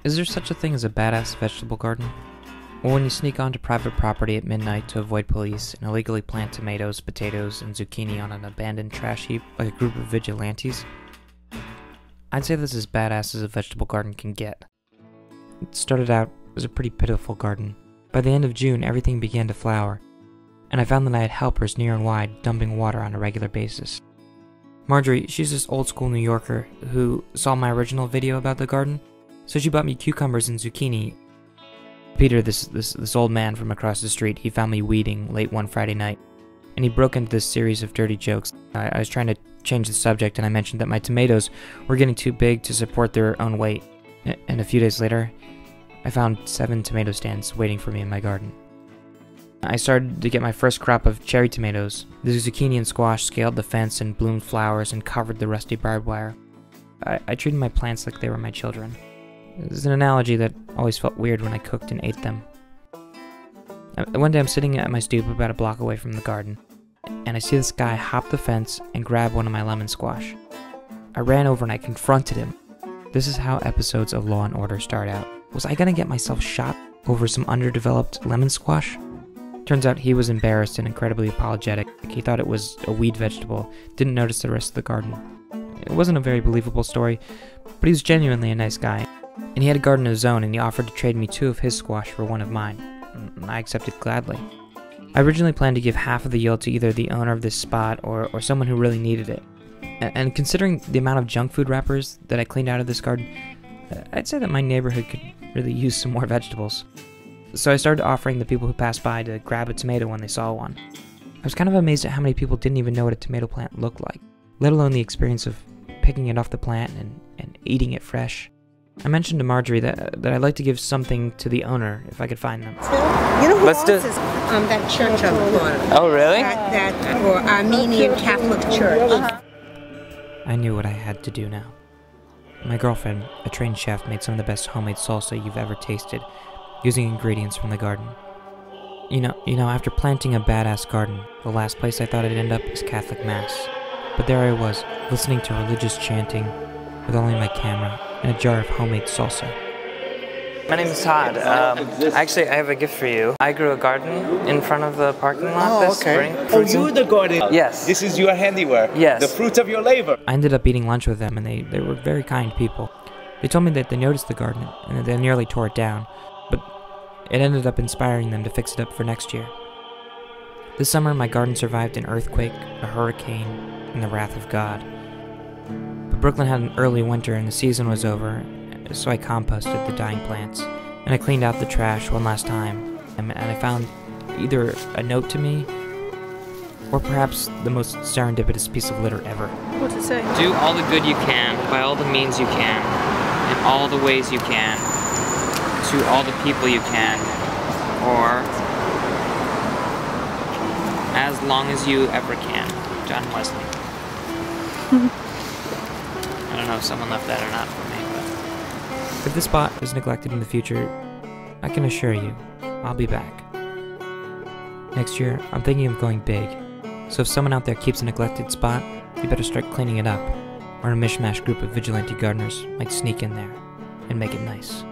Is there such a thing as a badass vegetable garden? Well, when you sneak onto private property at midnight to avoid police and illegally plant tomatoes, potatoes, and zucchini on an abandoned trash heap like a group of vigilantes, I'd say that's as badass as a vegetable garden can get. It started out as a pretty pitiful garden. By the end of June, everything began to flower, and I found that I had helpers near and wide dumping water on a regular basis. Marjorie, she's this old school New Yorker who saw my original video about the garden, so she bought me cucumbers and zucchini. Peter, this old man from across the street, he found me weeding late one Friday night, and he broke into this series of dirty jokes. I was trying to change the subject, and I mentioned that my tomatoes were getting too big to support their own weight. And a few days later, I found 7 tomato stands waiting for me in my garden. I started to get my first crop of cherry tomatoes. The zucchini and squash scaled the fence and bloomed flowers and covered the rusty barbed wire. I treated my plants like they were my children. It was an analogy that always felt weird when I cooked and ate them. One day I'm sitting at my stoop about a block away from the garden, and I see this guy hop the fence and grab one of my lemon squash. I ran over and I confronted him. This is how episodes of Law & Order start out. Was I gonna get myself shot over some underdeveloped lemon squash? Turns out he was embarrassed and incredibly apologetic. He thought it was a weed vegetable, didn't notice the rest of the garden. It wasn't a very believable story, but he was genuinely a nice guy. And he had a garden of his own, and he offered to trade me 2 of his squash for 1 of mine. I accepted gladly. I originally planned to give half of the yield to either the owner of this spot or someone who really needed it. And considering the amount of junk food wrappers that I cleaned out of this garden, I'd say that my neighborhood could really use some more vegetables. So I started offering the people who passed by to grab a tomato when they saw one. I was kind of amazed at how many people didn't even know what a tomato plant looked like, let alone the experience of picking it off the plant and eating it fresh. I mentioned to Marjorie that I'd like to give something to the owner if I could find them. You know who owns this? That church on the corner. Oh, really? That or Armenian Catholic church. I knew what I had to do now. My girlfriend, a trained chef, made some of the best homemade salsa you've ever tasted, using ingredients from the garden. You know, after planting a badass garden, the last place I thought I'd end up is Catholic Mass. But there I was, listening to religious chanting, with only my camera and a jar of homemade salsa. My name is Todd. Actually, I have a gift for you. I grew a garden in front of the parking lot this spring. Oh, you the garden? Yes. This is your handiwork? Yes. The fruit of your labor? I ended up eating lunch with them, and they were very kind people. They told me that they noticed the garden, and that they nearly tore it down, but it ended up inspiring them to fix it up for next year. This summer, my garden survived an earthquake, a hurricane, and the wrath of God. But Brooklyn had an early winter, and the season was over, so I composted the dying plants, and I cleaned out the trash one last time, and I found either a note to me, or perhaps the most serendipitous piece of litter ever. What's it say? Do all the good you can, by all the means you can, in all the ways you can, to all the people you can, or as long as you ever can. John Wesley. I don't know if someone left that or not for me, but if this spot is neglected in the future, I can assure you, I'll be back. Next year, I'm thinking of going big, so if someone out there keeps a neglected spot, you better start cleaning it up, or a mishmash group of vigilante gardeners might sneak in there and make it nice.